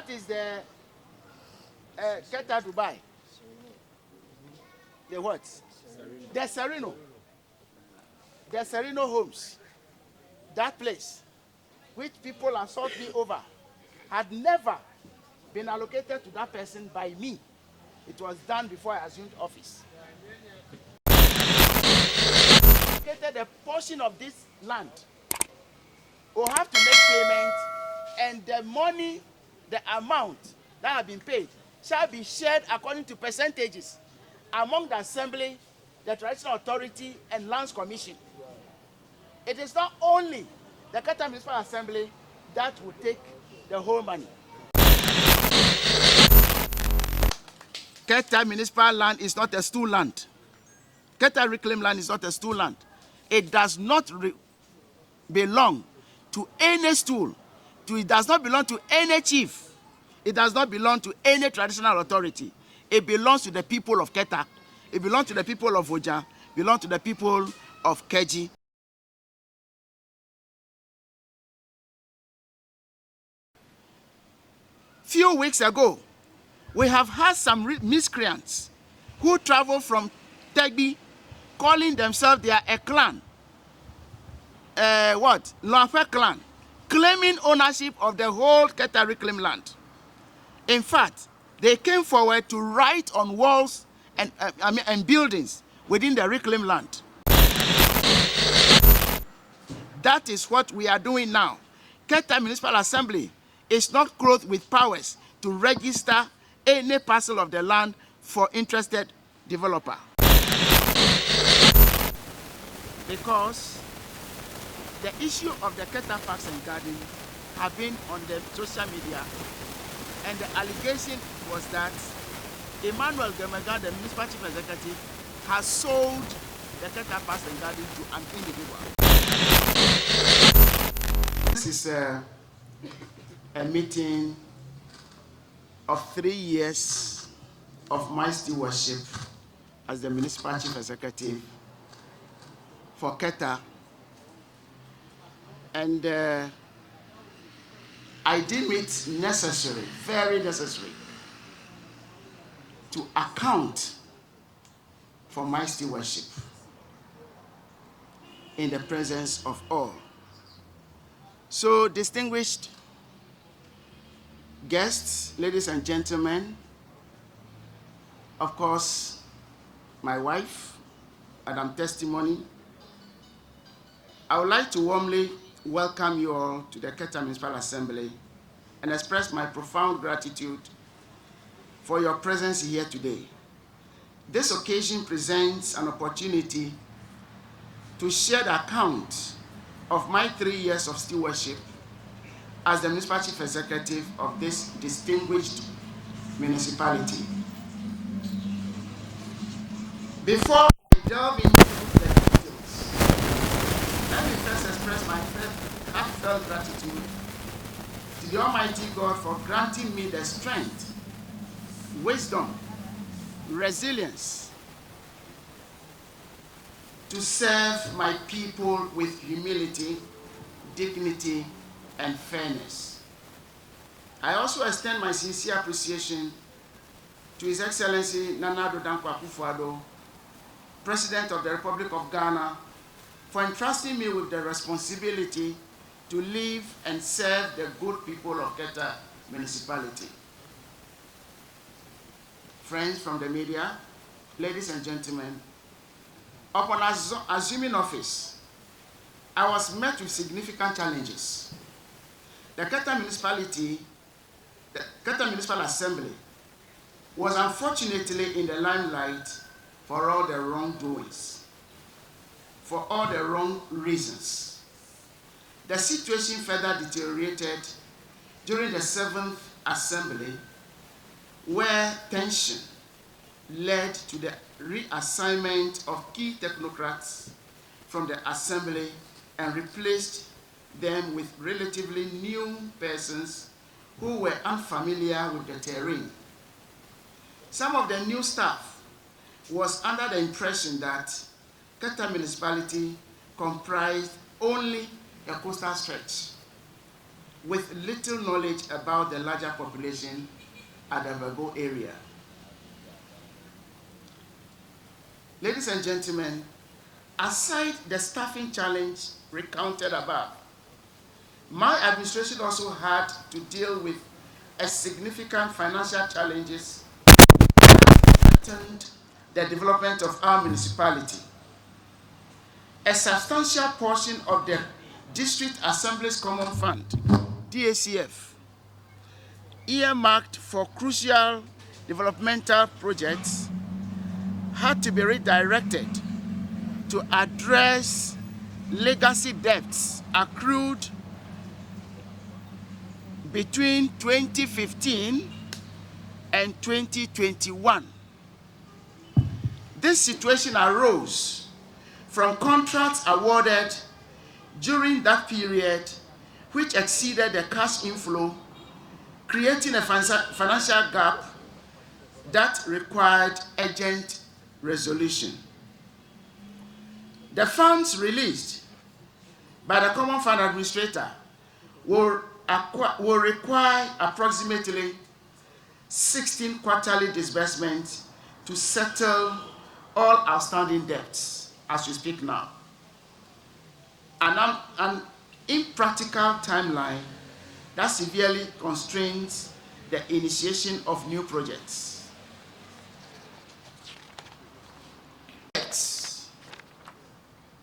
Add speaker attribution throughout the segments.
Speaker 1: What is the Keta Dubai? The what? The Sereno. The Sereno homes. That place, which people have sought me over, had never been allocated to that person by me. It was done before I assumed office. Allocated a portion of this land will have to make payment, and the money, the amount that have been paid, shall be shared according to percentages among the assembly, the traditional authority, and lands commission. It is not only the Keta Municipal Assembly that will take the whole money. Keta Municipal Land is not a stool land. Keta Reclaim Land is not a stool land. It does not belong to any stool. It does not belong to any chief. It does not belong to any traditional authority. It belongs to the people of Keta. It belongs to the people of Oja. It belongs to the people of Keji. Few weeks ago, we have had some miscreants who travel from Tegbi, calling themselves they are a clan. Loafe clan, claiming ownership of the whole Keta Reclaim Land. In fact, they came forward to write on walls and buildings within the Reclaim Land. That is what we are doing now. Keta Municipal Assembly is not clothed with powers to register any parcel of the land for interested developer. Because the issue of the Keta Parks and Garden have been on the social media, and the allegation was that Emmanuel Gemegah, the municipal chief executive, has sold the Keta Parks and Garden to an individual. This is a meeting of 3 years of my stewardship as the municipal chief executive for Keta. And I deem it necessary, very necessary, to account for my stewardship in the presence of all. So, distinguished guests, ladies and gentlemen, of course, my wife, Madam Testimony, I would like to warmly welcome you all to the Keta Municipal Assembly and express my profound gratitude for your presence here today. This occasion presents an opportunity to share the account of my 3 years of stewardship as the municipal chief executive of this distinguished municipality. Before I delve into the details, let me first express my heartfelt gratitude to the Almighty God for granting me the strength, wisdom, resilience to serve my people with humility, dignity, and fairness. I also extend my sincere appreciation to His Excellency Nana Addo Dankwa Akufo-Addo, President of the Republic of Ghana, for entrusting me with the responsibility to live and serve the good people of Keta Municipality. Friends from the media, ladies and gentlemen, upon assuming office, I was met with significant challenges. The Keta Municipal Assembly was unfortunately in the limelight for all the wrongdoings, for all the wrong reasons. The situation further deteriorated during the 7th Assembly, where tension led to the reassignment of key technocrats from the Assembly and replaced them with relatively new persons who were unfamiliar with the terrain. Some of the new staff was under the impression that Keta Municipality comprised only a coastal stretch, with little knowledge about the larger population at the Virgo area. Ladies and gentlemen, aside the staffing challenge recounted above, my administration also had to deal with a significant financial challenges that threatened the development of our municipality. A substantial portion of the District Assembly's Common Fund, DACF, earmarked for crucial developmental projects had to be redirected to address legacy debts accrued between 2015 and 2021. This situation arose from contracts awarded during that period which exceeded the cash inflow, creating a financial gap that required urgent resolution. The funds released by the Common Fund Administrator will require approximately 16 quarterly disbursements to settle all outstanding debts as we speak now. An impractical timeline that severely constrains the initiation of new projects.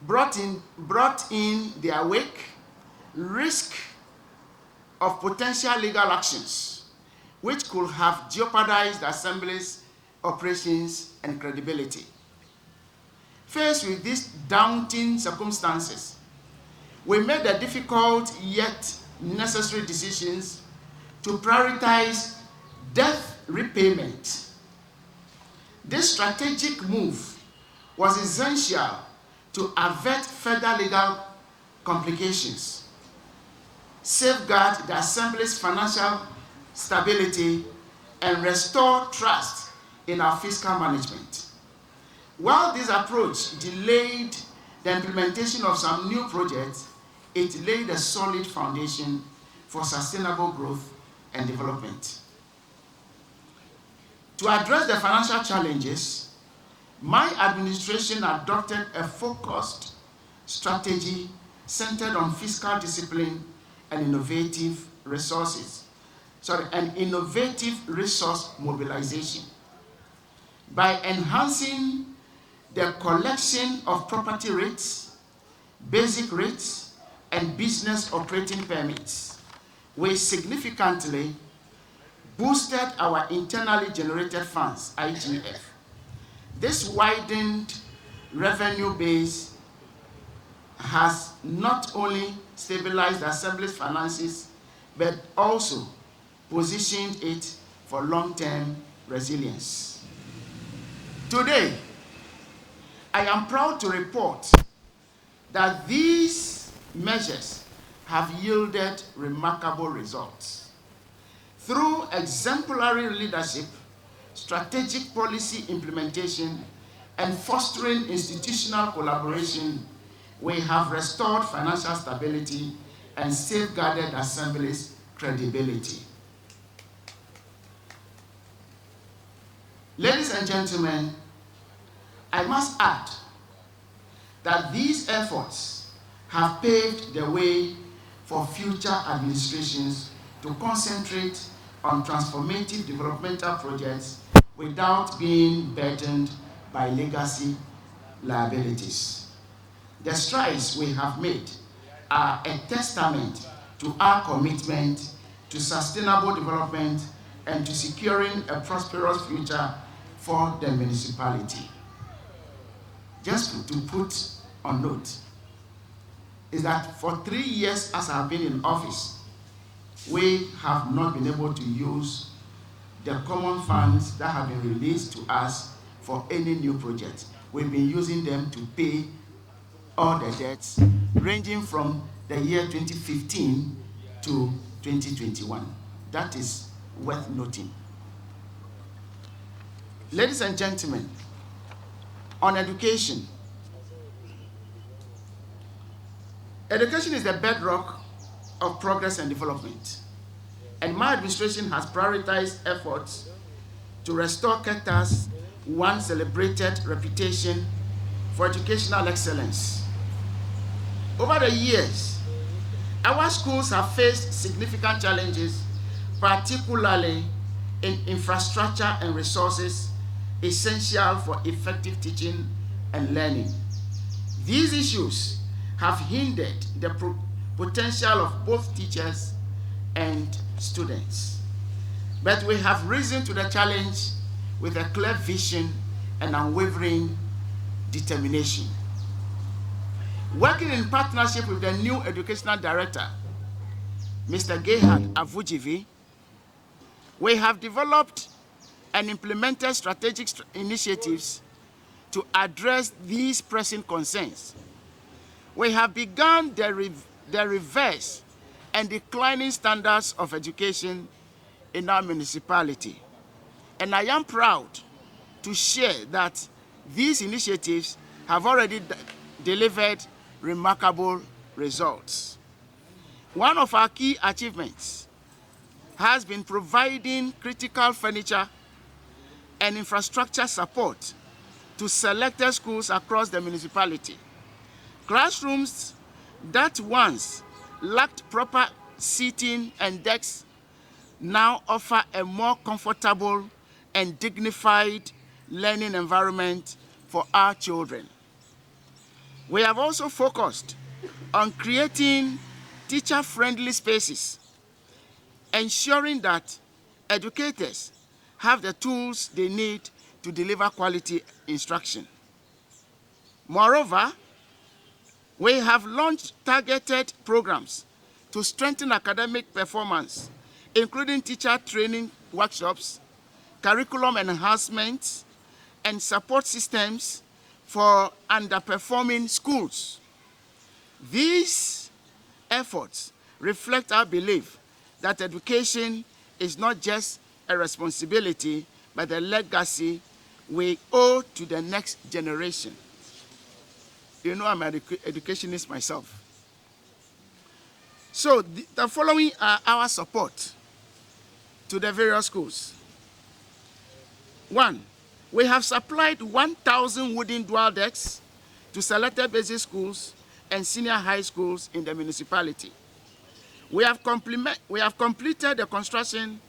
Speaker 1: Brought in their wake risk of potential legal actions which could have jeopardized the Assembly's operations and credibility. Faced with these daunting circumstances, we made the difficult yet necessary decisions to prioritize debt repayment. This strategic move was essential to avert further legal complications, safeguard the Assembly's financial stability, and restore trust in our fiscal management. While this approach delayed the implementation of some new projects, it laid a solid foundation for sustainable growth and development. To address the financial challenges, my administration adopted a focused strategy centered on fiscal discipline and innovative resource mobilization. By enhancing the collection of property rates, basic rates, and business operating permits, we significantly boosted our internally generated funds, IGF. This widened revenue base has not only stabilized the Assembly's finances, but also positioned it for long-term resilience. Today, I am proud to report that these measures have yielded remarkable results. Through exemplary leadership, strategic policy implementation, and fostering institutional collaboration, we have restored financial stability and safeguarded Assembly's credibility. Ladies and gentlemen, I must add that these efforts have paved the way for future administrations to concentrate on transformative developmental projects without being burdened by legacy liabilities. The strides we have made are a testament to our commitment to sustainable development and to securing a prosperous future for the municipality. Just to put on note, is that for 3 years as I've been in office, we have not been able to use the common funds that have been released to us for any new project. We've been using them to pay all the debts ranging from the year 2015 to 2021. That is worth noting. Ladies and gentlemen, on education, education is the bedrock of progress and development. And my administration has prioritized efforts to restore Keta's once celebrated reputation for educational excellence. Over the years, our schools have faced significant challenges, particularly in infrastructure and resources essential for effective teaching and learning. These issues have hindered the potential of both teachers and students. But we have risen to the challenge with a clear vision and unwavering determination. Working in partnership with the new educational director, Mr. Gerhard Avujivi, we have developed and implemented strategic initiatives to address these pressing concerns. We have begun the reverse and declining standards of education in our municipality. And I am proud to share that these initiatives have already delivered remarkable results. One of our key achievements has been providing critical furniture and infrastructure support to selected schools across the municipality. Classrooms that once lacked proper seating and desks now offer a more comfortable and dignified learning environment for our children. We have also focused on creating teacher-friendly spaces, ensuring that educators have the tools they need to deliver quality instruction. Moreover, we have launched targeted programs to strengthen academic performance, including teacher training workshops, curriculum enhancements, and support systems for underperforming schools. These efforts reflect our belief that education is not just a responsibility, but a legacy we owe to the next generation. You know, I'm an educationist myself. So the following are our support to the various schools. 1, we have supplied 1,000 wooden dual decks to selected basic schools and senior high schools in the municipality. We have completed the construction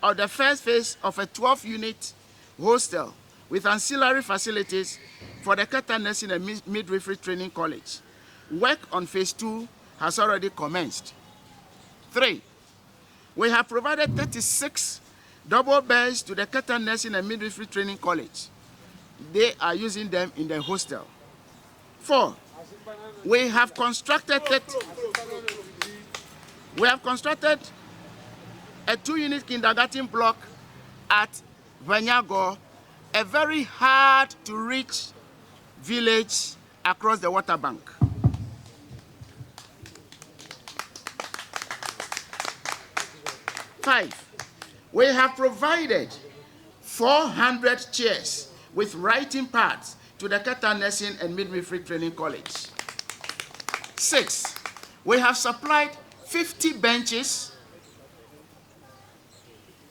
Speaker 1: of the first phase of a 12-unit hostel with ancillary facilities for the Keta Nursing and Midwifery Training College. Work on phase 2 has already commenced. 3, we have provided 36 double beds to the Keta Nursing and Midwifery Training College. They are using them in the hostel. 4, we have constructed a 2-unit kindergarten block at Vanyago, a very hard-to-reach village across the water bank. 5, we have provided 400 chairs with writing pads to the Keta Nursing and Midwifery Training College. 6, we have supplied 50 benches,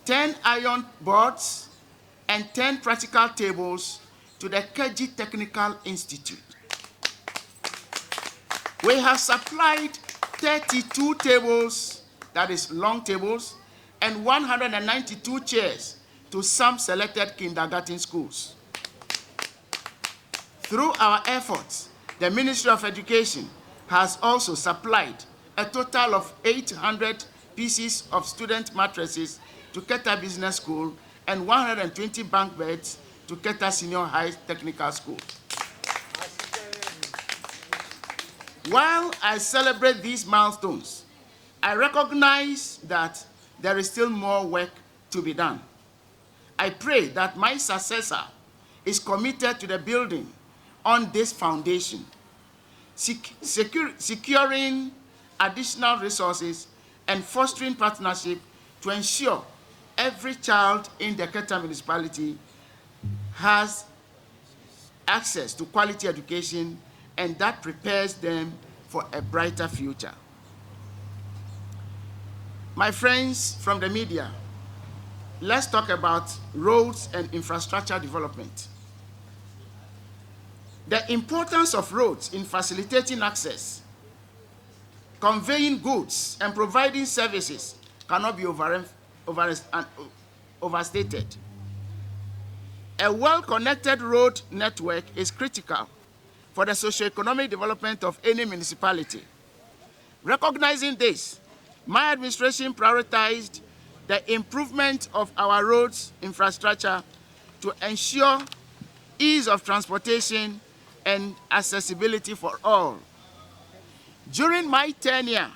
Speaker 1: 10 iron boards, and 10 practical tables to the Keji Technical Institute. We have supplied 32 tables, that is long tables, and 192 chairs to some selected kindergarten schools. Through our efforts, the Ministry of Education has also supplied a total of 800 pieces of student mattresses to Keta Business School and 120 bunk beds to Keta Senior High Technical School. While I celebrate these milestones, I recognize that there is still more work to be done. I pray that my successor is committed to the building on this foundation, securing additional resources and fostering partnership to ensure every child in the Keta municipality has access to quality education and that prepares them for a brighter future. My friends from the media, let's talk about roads and infrastructure development. The importance of roads in facilitating access, conveying goods, and providing services cannot be overstated. A well-connected road network is critical for the socio-economic development of any municipality. Recognizing this, my administration prioritized the improvement of our roads infrastructure to ensure ease of transportation and accessibility for all. During my tenure,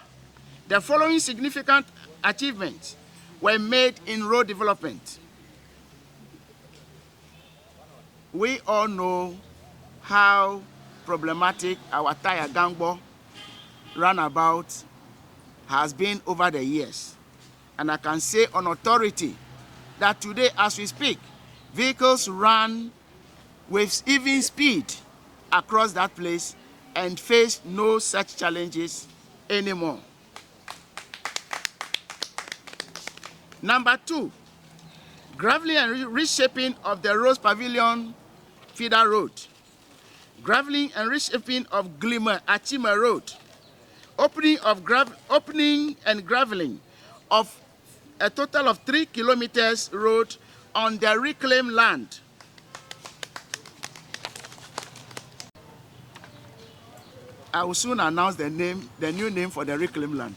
Speaker 1: the following significant achievements were made in road development. We all know how problematic our Taya Gangbo runabout has been over the years. And I can say on authority that today, as we speak, vehicles run with even speed across that place and face no such challenges anymore. Number 2, gravelling and reshaping of the Rose Pavilion Feeder Road. Gravelling and reshaping of Glimmer Achima Road. Opening and gravelling of a total of 3 kilometers road on the Reclaim Land. I will soon announce the new name for the Reclaim Land.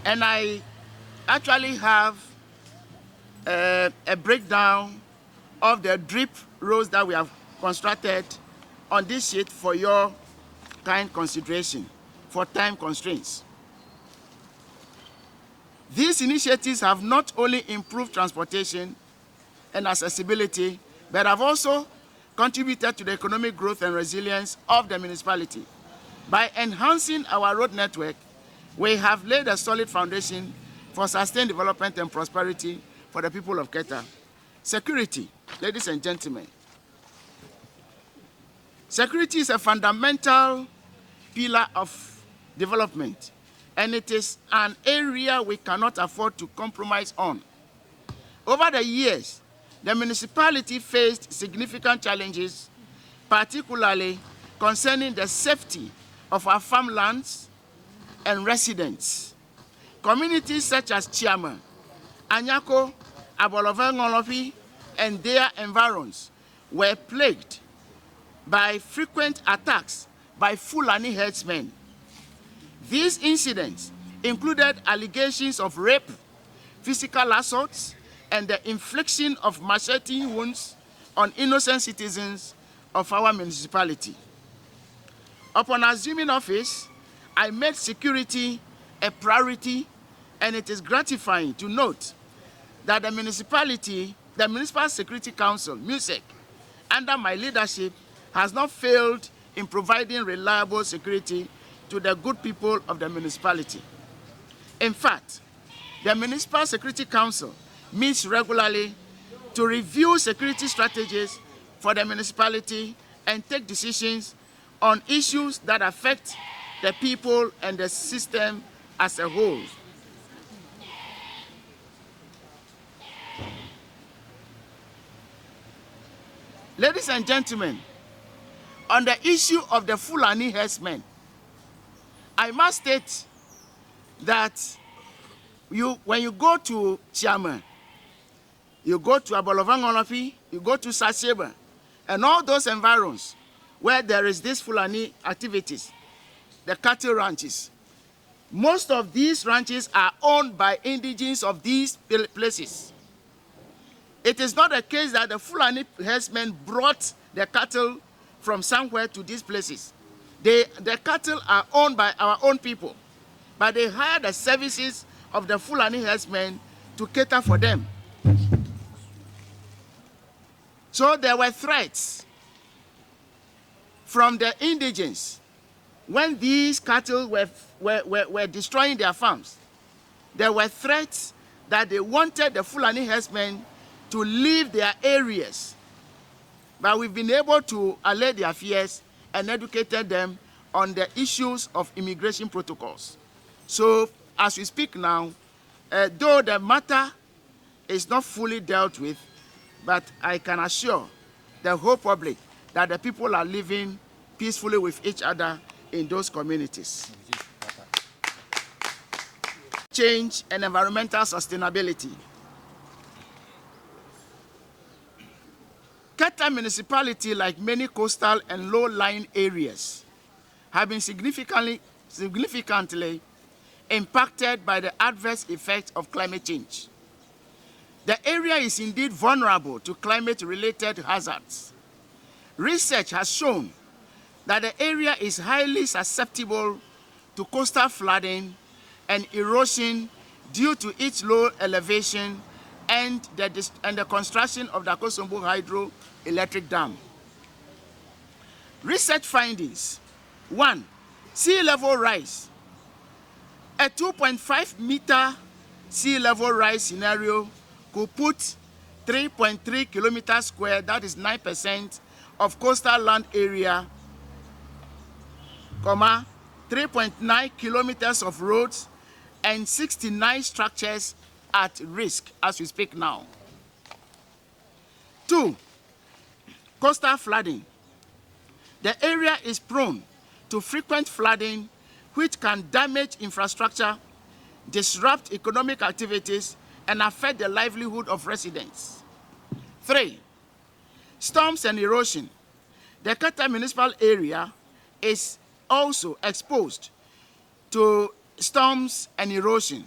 Speaker 1: And I actually have a breakdown of the drip roads that we have constructed on this sheet for your kind consideration for time constraints. These initiatives have not only improved transportation and accessibility, but have also contributed to the economic growth and resilience of the municipality. By enhancing our road network, we have laid a solid foundation for sustained development and prosperity for the people of Keta. Security, ladies and gentlemen. Security is a fundamental pillar of development, and it is an area we cannot afford to compromise on. Over the years, the municipality faced significant challenges, particularly concerning the safety of our farmlands and residents. Communities such as Chiama, Anyako, Abolove-Ngolofi, and their environs were plagued by frequent attacks by Fulani herdsmen. These incidents included allegations of rape, physical assaults, and the infliction of machete wounds on innocent citizens of our municipality. Upon assuming office, I made security a priority, and it is gratifying to note that the Municipal Security Council, MUSEC, under my leadership, has not failed in providing reliable security to the good people of the municipality. In fact, the Municipal Security Council meets regularly to review security strategies for the municipality and take decisions on issues that affect the people and the system as a whole. Ladies and gentlemen, on the issue of the Fulani herdsmen, I must state that when you go to Chiama, you go to Abolove-Ngolofi, you go to Saseba, and all those environs where there is this Fulani activities, the cattle ranches. Most of these ranches are owned by indigenes of these places. It is not a case that the Fulani herdsmen brought the cattle from somewhere to these places. The cattle are owned by our own people, but they hire the services of the Fulani herdsmen to cater for them. So there were threats from the indigenes when these cattle were destroying their farms. There were threats that they wanted the Fulani herdsmen to leave their areas. But we've been able to allay their fears and educated them on the issues of immigration protocols. So as we speak now, though the matter is not fully dealt with, but I can assure the whole public that the people are living peacefully with each other in those communities. Change and environmental sustainability. Keta municipality, like many coastal and low-lying areas, have been significantly impacted by the adverse effects of climate change. The area is indeed vulnerable to climate-related hazards. Research has shown that the area is highly susceptible to coastal flooding and erosion due to its low elevation and the construction of the Akosombo Hydroelectric Dam. Research findings: 1. Sea level rise. A 2.5 meter sea level rise scenario could put 3.3 kilometers square, that is 9% of coastal land area, 3.9 kilometers of roads, and 69 structures at risk as we speak now. 2. Coastal flooding. The area is prone to frequent flooding, which can damage infrastructure, disrupt economic activities, and affect the livelihood of residents. 3. Storms and erosion. The Keta municipal area is also exposed to storms and erosion,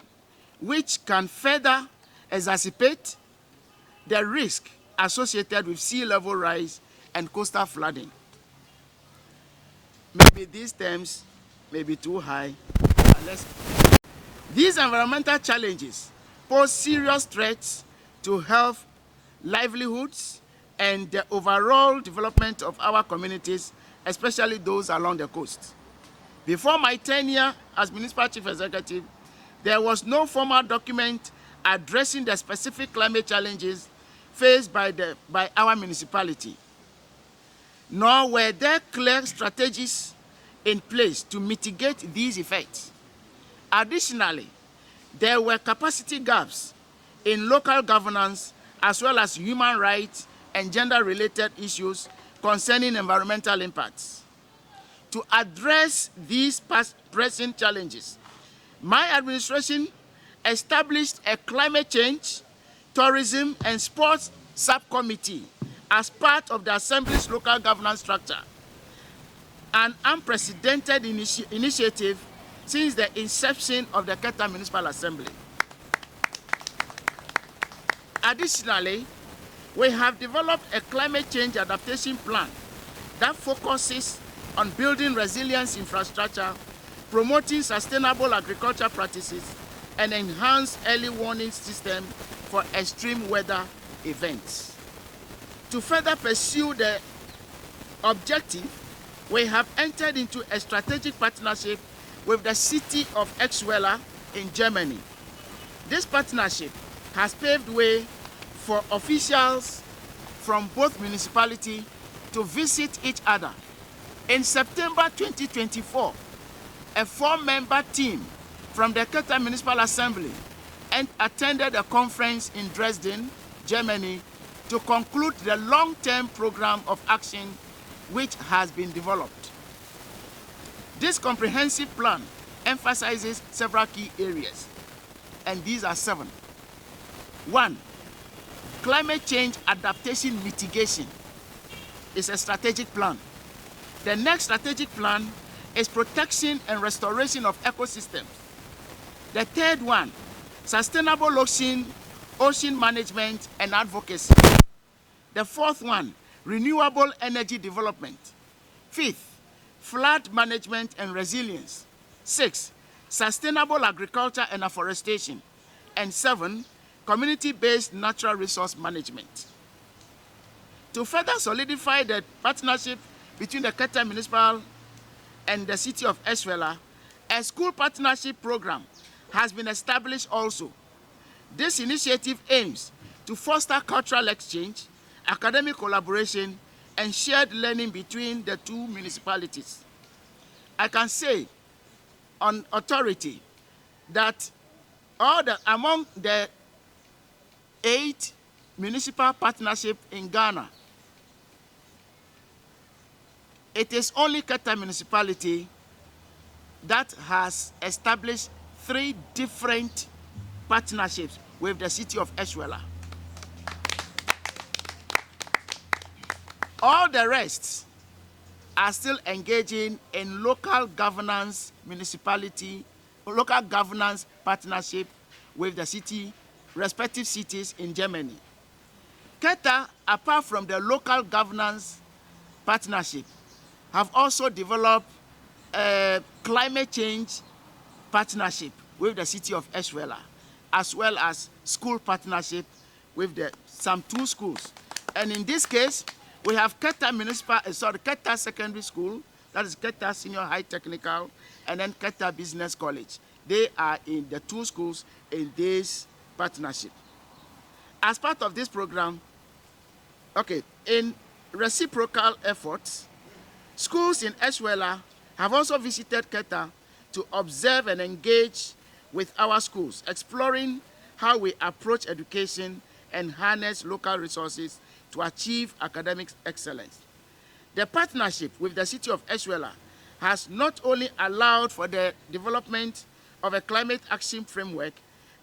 Speaker 1: which can further exacerbate the risk associated with sea level rise and coastal flooding. Maybe these terms may be too high. These environmental challenges pose serious threats to health, livelihoods, and the overall development of our communities, especially those along the coast. Before my tenure as Municipal Chief Executive, there was no formal document addressing the specific climate challenges faced by our municipality, nor were there clear strategies in place to mitigate these effects. Additionally, there were capacity gaps in local governance as well as human rights and gender-related issues concerning environmental impacts. To address these pressing challenges, my administration established a climate change, tourism, and sports subcommittee as part of the Assembly's local governance structure, an unprecedented initiative since the inception of the Keta Municipal Assembly. Additionally, we have developed a climate change adaptation plan that focuses on building resilience infrastructure, promoting sustainable agriculture practices, and enhanced early warning system for extreme weather events. To further pursue the objective, we have entered into a strategic partnership with the city of Exweiler in Germany. This partnership has paved way for officials from both municipalities to visit each other. In September 2024, a 4-member team from the Keta Municipal Assembly attended a conference in Dresden, Germany, to conclude the long-term program of action which has been developed. This comprehensive plan emphasizes several key areas, and these are 7. 1. Climate change adaptation mitigation is a strategic plan. The next strategic plan is protection and restoration of ecosystems. The third one, sustainable ocean management and advocacy. The fourth one, renewable energy development. 5th, flood management and resilience. 6, sustainable agriculture and afforestation. And 7, community-based natural resource management. To further solidify the partnership between the Keta Municipal and the city of Exweiler, a school partnership program has been established also. This initiative aims to foster cultural exchange, academic collaboration, and shared learning between the two municipalities. I can say on authority that among the 8 municipal partnerships in Ghana, it is only Keta municipality that has established 3 different partnerships with the city of Eshwela. All the rest are still engaging in local governance partnership with the city, respective cities in Germany. Keta, apart from the local governance partnership, have also developed a climate change partnership with the city of Eshwela, as well as school partnership with some 2 schools. And in this case, we have Keta Secondary School, that is Keta Senior High Technical, and then Keta Business College. They are in the 2 schools in this partnership. As part of this program, in reciprocal efforts, schools in Eshwela have also visited Keta to observe and engage with our schools, exploring how we approach education and harness local resources to achieve academic excellence. The partnership with the city of Eshwela has not only allowed for the development of a climate action framework,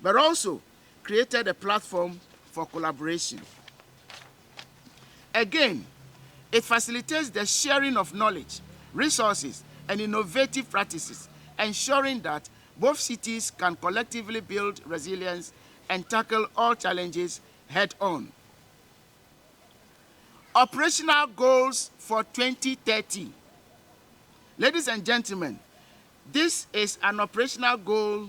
Speaker 1: but also created a platform for collaboration. Again, it facilitates the sharing of knowledge, resources, and innovative practices, ensuring that both cities can collectively build resilience and tackle all challenges head-on. Operational goals for 2030. Ladies and gentlemen, this is an operational goal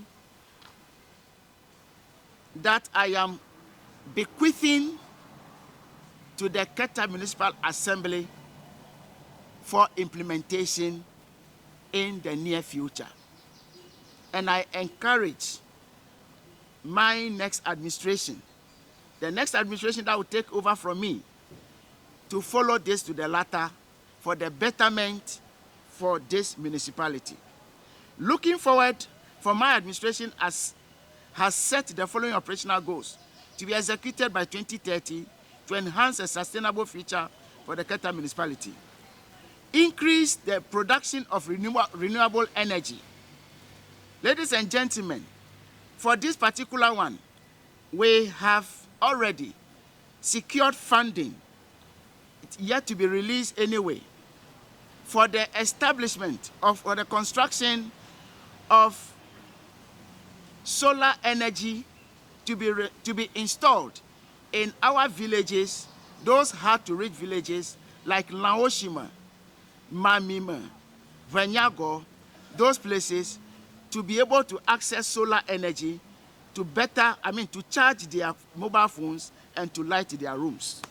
Speaker 1: that I am bequeathing to the Keta Municipal Assembly for implementation in the near future. And I encourage my next administration, the next administration that will take over from me, to follow this to the latter for the betterment for this municipality. Looking forward, for my administration has set the following operational goals to be executed by 2030 to enhance a sustainable future for the Keta municipality. Increase the production of renewable energy. Ladies and gentlemen, for this particular one, we have already secured funding, it's yet to be released anyway, for the establishment or the construction of solar energy to be installed in our villages, those hard-to-reach villages like Laoshima, Mamima, Vanyago, those places, to be able to access solar energy to charge their mobile phones and to light their rooms.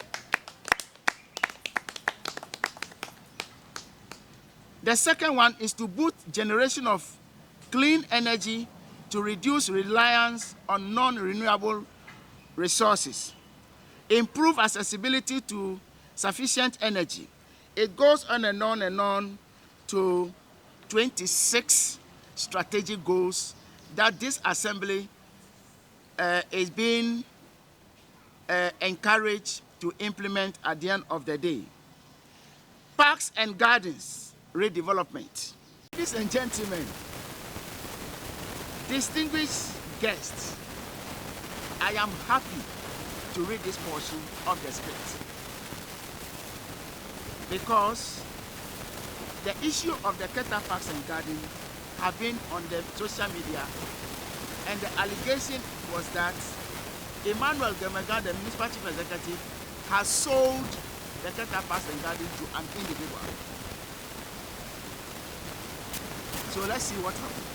Speaker 1: The second one is to boost generation of clean energy to reduce reliance on non-renewable resources. Improve accessibility to sufficient energy. It goes on and on to 26 strategic goals that this assembly is being encouraged to implement at the end of the day. Parks and gardens redevelopment. Ladies and gentlemen, distinguished guests, I am happy to read this portion of the script because the issue of the Keta Parks and Gardens have been on the social media, and the allegation was that Emmanuel Gemegah, the municipal chief executive, has sold the Keta Parks and Gardens to an individual. So let's see what happened.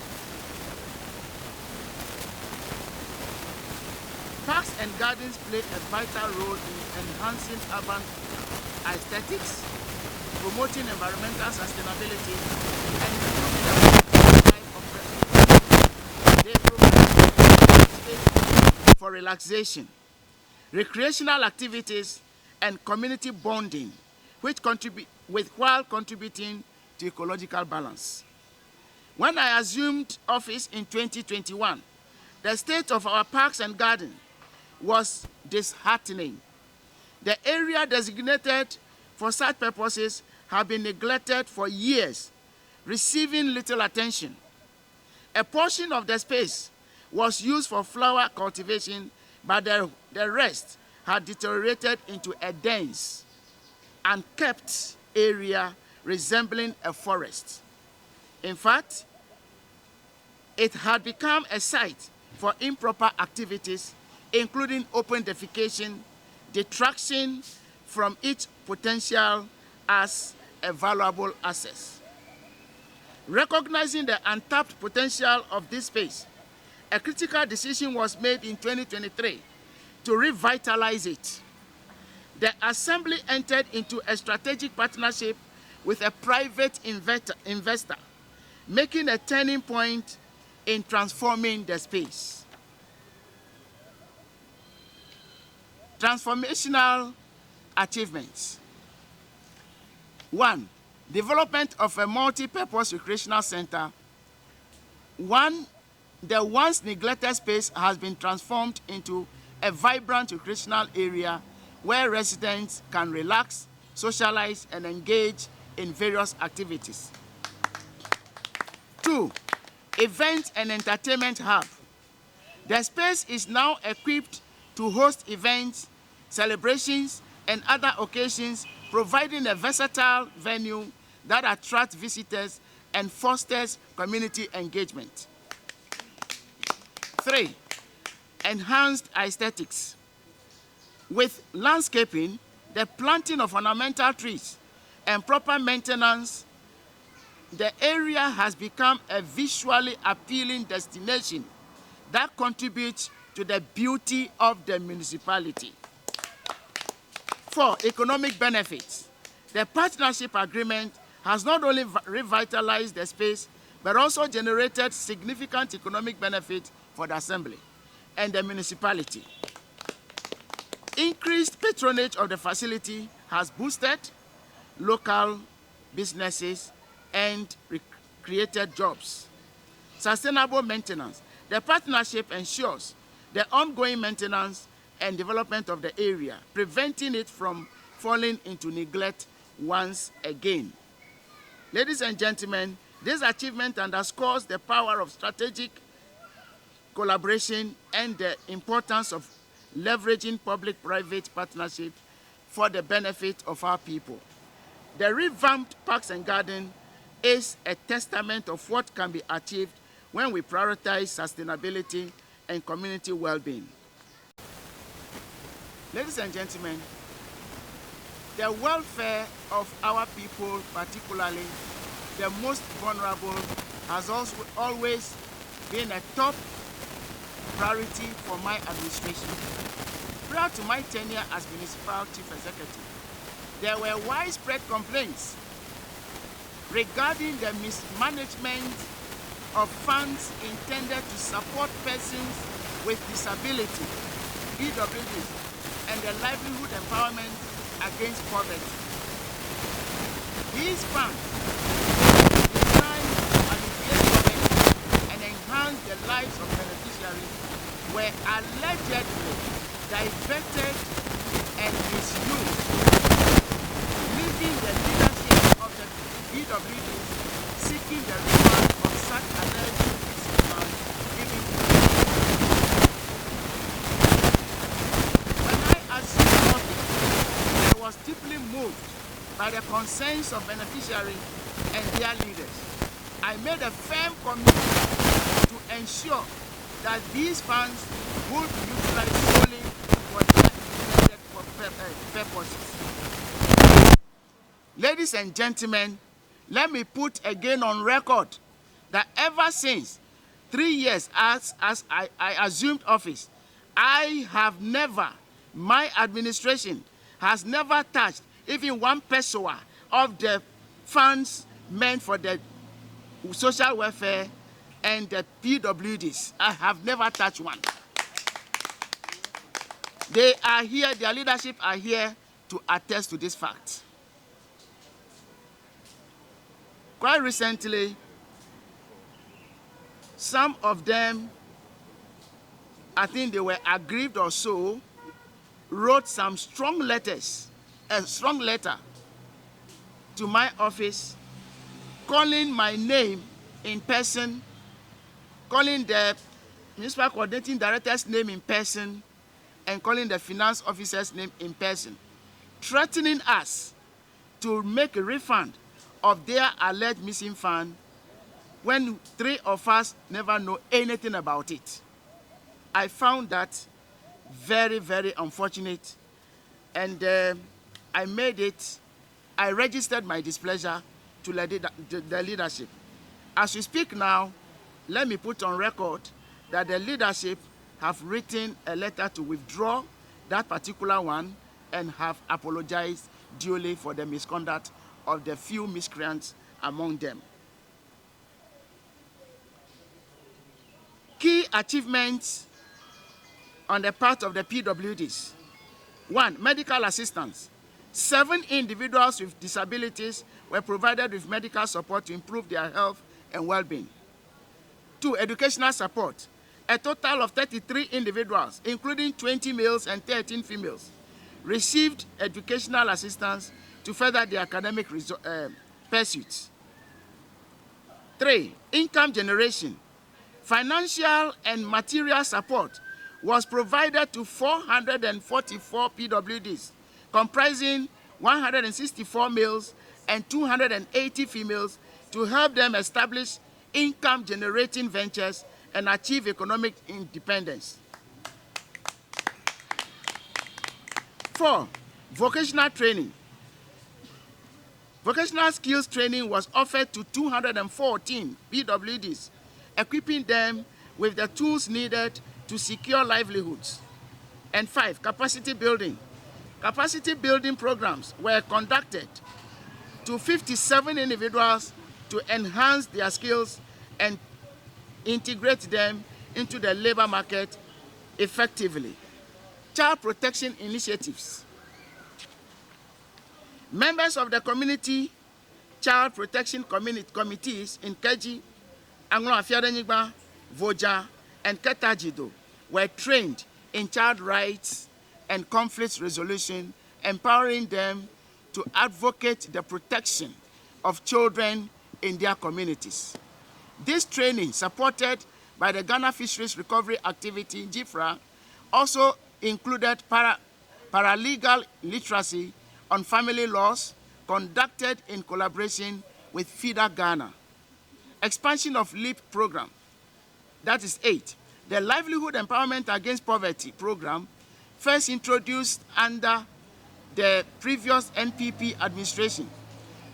Speaker 1: Parks and gardens play a vital role in enhancing urban aesthetics, promoting environmental sustainability, and improving the life of residents. They provide space for relaxation, recreational activities, and community bonding, while contributing to ecological balance. When I assumed office in 2021, the state of our parks and gardens was disheartening. The area designated for such purposes have been neglected for years, receiving little attention. A portion of the space was used for flower cultivation, but the rest had deteriorated into a dense, unkept area resembling a forest. In fact, it had become a site for improper activities, including open defecation, detraction from its potential as a valuable asset. Recognizing the untapped potential of this space, a critical decision was made in 2023 to revitalize it. The Assembly entered into a strategic partnership with a private investor, making a turning point in transforming the space. Transformational achievements. 1. Development of a multi-purpose recreational center. The once neglected space has been transformed into a vibrant recreational area where residents can relax, socialize, and engage in various activities. 2. Event and entertainment hub. The space is now equipped to host events, celebrations, and other occasions, providing a versatile venue that attracts visitors and fosters community engagement. 3. Enhanced aesthetics. With landscaping, the planting of ornamental trees, and proper maintenance, the area has become a visually appealing destination that contributes to the beauty of the municipality. 4. Economic benefits. The partnership agreement has not only revitalized the space, but also generated significant economic benefit for the Assembly and the municipality. Increased patronage of the facility has boosted local businesses and created jobs. Sustainable maintenance. The partnership ensures the ongoing maintenance and development of the area, preventing it from falling into neglect once again. Ladies and gentlemen, this achievement underscores the power of strategic collaboration and the importance of leveraging public-private partnership for the benefit of our people. The revamped Parks and Gardens is a testament of what can be achieved when we prioritize sustainability and community well-being. Ladies and gentlemen, the welfare of our people, particularly the most vulnerable, has also always been a top priority for my administration. Prior to my tenure as Municipal Chief Executive, there were widespread complaints regarding the mismanagement of funds intended to support persons with disability, PWDs, and the livelihood empowerment against poverty. These funds designed to alleviate poverty and enhance the lives of beneficiaries were allegedly diverted and misused, leaving the leadership of the PWDs seeking the refund of such alleged missing funds given to them. When I assumed office, I was deeply moved by the concerns of beneficiaries and their leaders. I made a firm commitment to ensure that these funds would be utilized solely for their intended purposes. Ladies and gentlemen, let me put again on record that ever since 3 years as I assumed office, my administration has never touched even 1 peso of the funds meant for the social welfare and the PWDs. I have never touched one. They are here, their leadership are here to attest to this fact. Quite recently, Some of them, I think they were aggrieved or so, wrote some strong letters, a strong letter to my office, calling my name in person, calling the municipal coordinating director's name in person, and calling the finance officer's name in person, threatening us to make a refund of their alleged missing fund when 3 of us never know anything about it. I found that very, very unfortunate, and I registered my displeasure to the leadership. As we speak now, let me put on record that the leadership have written a letter to withdraw that particular one and have apologized duly for the misconduct of the few miscreants among them. Key achievements on the part of the PWDs. 1, medical assistance. 7 individuals with disabilities were provided with medical support to improve their health and well-being. 2, educational support. A total of 33 individuals, including 20 males and 13 females, received educational assistance to further their academic pursuits. 3, income generation. Financial and material support was provided to 444 PWDs, comprising 164 males and 280 females, to help them establish income-generating ventures and achieve economic independence. 4, vocational training. Vocational skills training was offered to 214 PWDs, equipping them with the tools needed to secure livelihoods. And 5, capacity building. Capacity building programs were conducted to 57 individuals to enhance their skills and integrate them into the labor market effectively. Child protection initiatives. Members of the community child protection committees in Keji, Anglo Afiadenigba, Voja, and Keta were trained in child rights and conflict resolution, empowering them to advocate the protection of children in their communities. This training, supported by the Ghana Fisheries Recovery Activity, GIFRA, also included paralegal literacy on family laws, conducted in collaboration with FIDA Ghana. Expansion of LEAP program, that is 8. The Livelihood Empowerment Against Poverty program, first introduced under the previous NPP administration,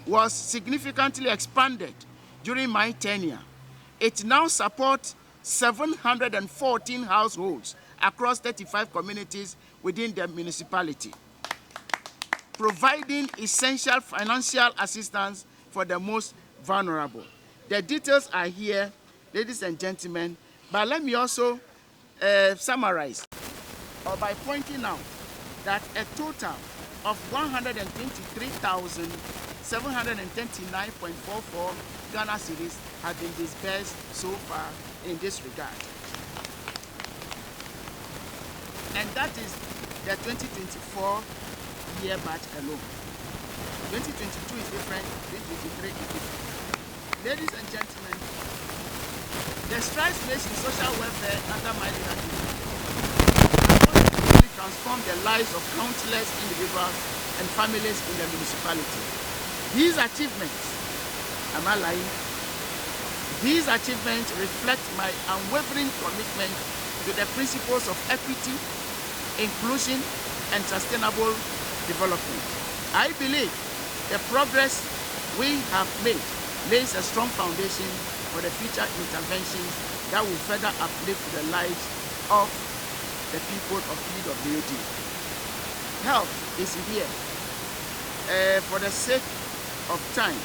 Speaker 1: was significantly expanded during my tenure. It now supports 714 households across 35 communities within the municipality, providing essential financial assistance for the most vulnerable. The details are here, ladies and gentlemen, but let me also summarize by pointing out that a total of 123,729.44 Ghana cedis have been disbursed so far in this regard. And that is the 2024 year batch alone. 2022 is different, 2023 is different. Ladies and gentlemen, the strides made in social welfare under my leadership have positively transformed the lives of countless individuals and families in the municipality. These achievements, am I lying? These achievements reflect my unwavering commitment to the principles of equity, inclusion, and sustainable development. I believe the progress we have made lays a strong foundation for the future interventions that will further uplift the lives of the people of PWD. Help is here. For the sake of time,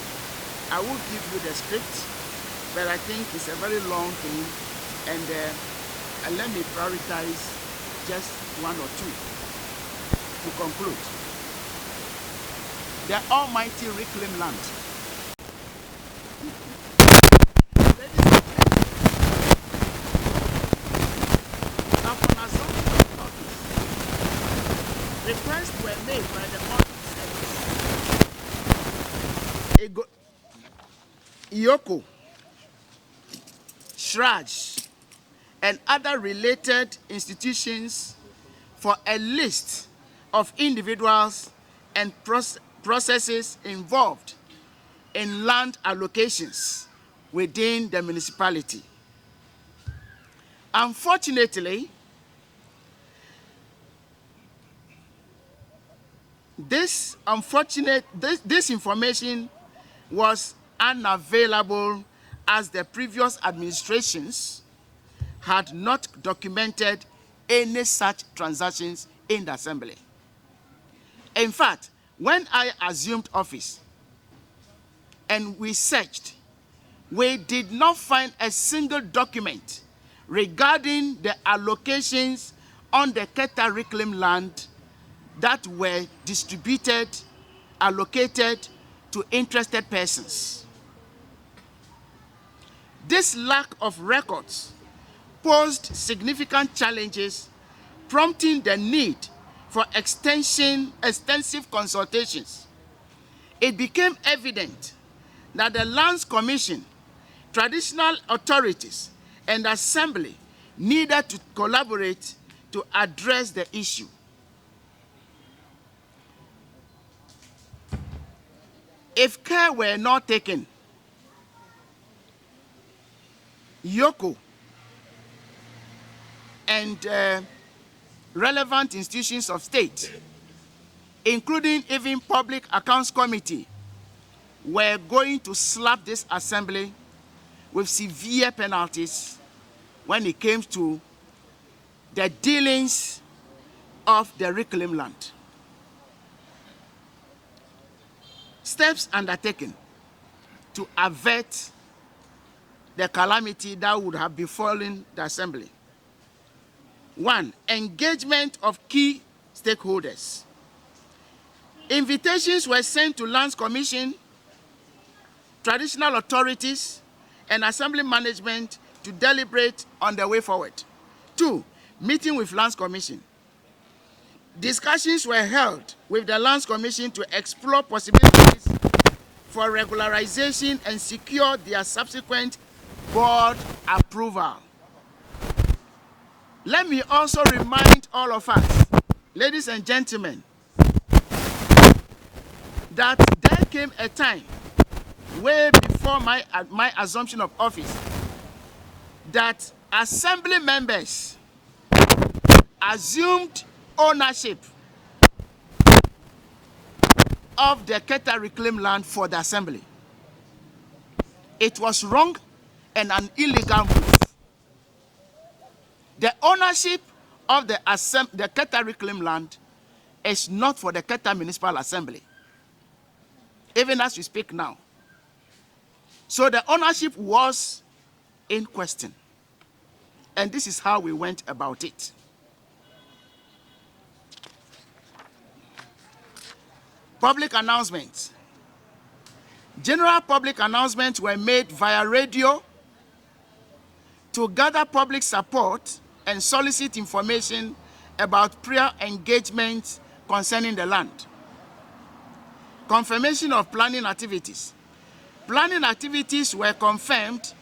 Speaker 1: I will give you the script, but I think it's a very long thing, and let me prioritize just one or two to conclude. The Almighty Reclaim Land. requests were made by the audit service, IOCO, SHRAJ, and other related institutions for a list of individuals and processes involved in land allocations within the municipality. Unfortunately, this information was unavailable as the previous administrations had not documented any such transactions in the assembly. In fact, when I assumed office and we searched, we did not find a single document regarding the allocations on the Keta Reclaim Land that were distributed, allocated to interested persons. This lack of records posed significant challenges, prompting the need for extensive consultations. It became evident that the Lands Commission, traditional authorities, and Assembly needed to collaborate to address the issue. If care were not taken, IOCO and relevant institutions of state, including even Public Accounts Committee, were going to slap this assembly with severe penalties when it came to the dealings of the reclaimed land. Steps undertaken to avert the calamity that would have befallen the assembly. 1, engagement of key stakeholders. Invitations were sent to Lands Commission, traditional authorities, and assembly management to deliberate on the way forward. 2, meeting with Lands Commission. Discussions were held with the Lands Commission to explore possibilities for regularization and secure their subsequent board approval. Let me also remind all of us, ladies and gentlemen, that there came a time way before my assumption of office that assembly members assumed ownership of the Keta Reclaim Land for the assembly. It was wrong and an illegal move. The ownership of the Keta Reclaim Land is not for the Keta Municipal Assembly, even as we speak now. So the ownership was in question. And this is how we went about it. Public announcements. General public announcements were made via radio to gather public support and solicit information about prior engagements concerning the land. Confirmation of planning activities. Planning activities were confirmed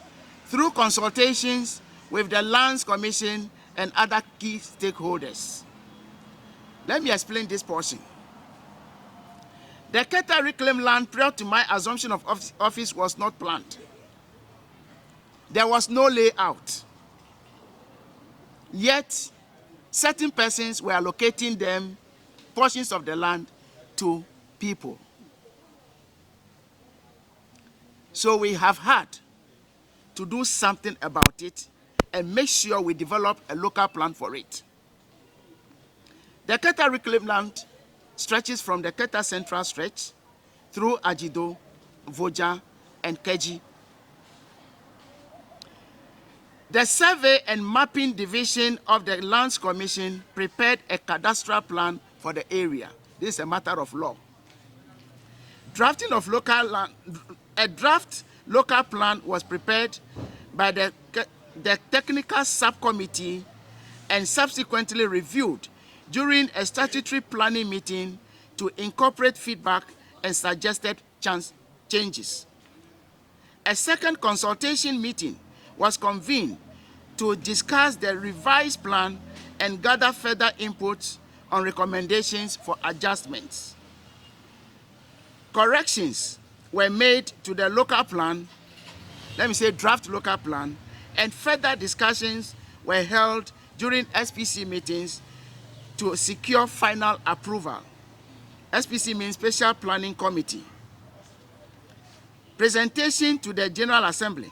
Speaker 1: through consultations with the Lands Commission and other key stakeholders. Let me explain this portion. The Keta Reclaim Land prior to my assumption of office was not planned. There was no layout. Yet, certain persons were allocating them portions of the land to people. So we have had to do something about it and make sure we develop a local plan for it. The Keta Reclaim Land stretches from the Keta Central Stretch through Ajido, Voja, and Keji. The Survey and Mapping Division of the Lands Commission prepared a cadastral plan for the area. This is a matter of law. A draft local plan was prepared by the technical subcommittee and subsequently reviewed during a statutory planning meeting to incorporate feedback and suggested changes. A second consultation meeting was convened to discuss the revised plan and gather further inputs on recommendations for adjustments. Corrections were made to the local plan, draft local plan, and further discussions were held during SPC meetings to secure final approval. SPC means Special Planning Committee. Presentation to the General Assembly.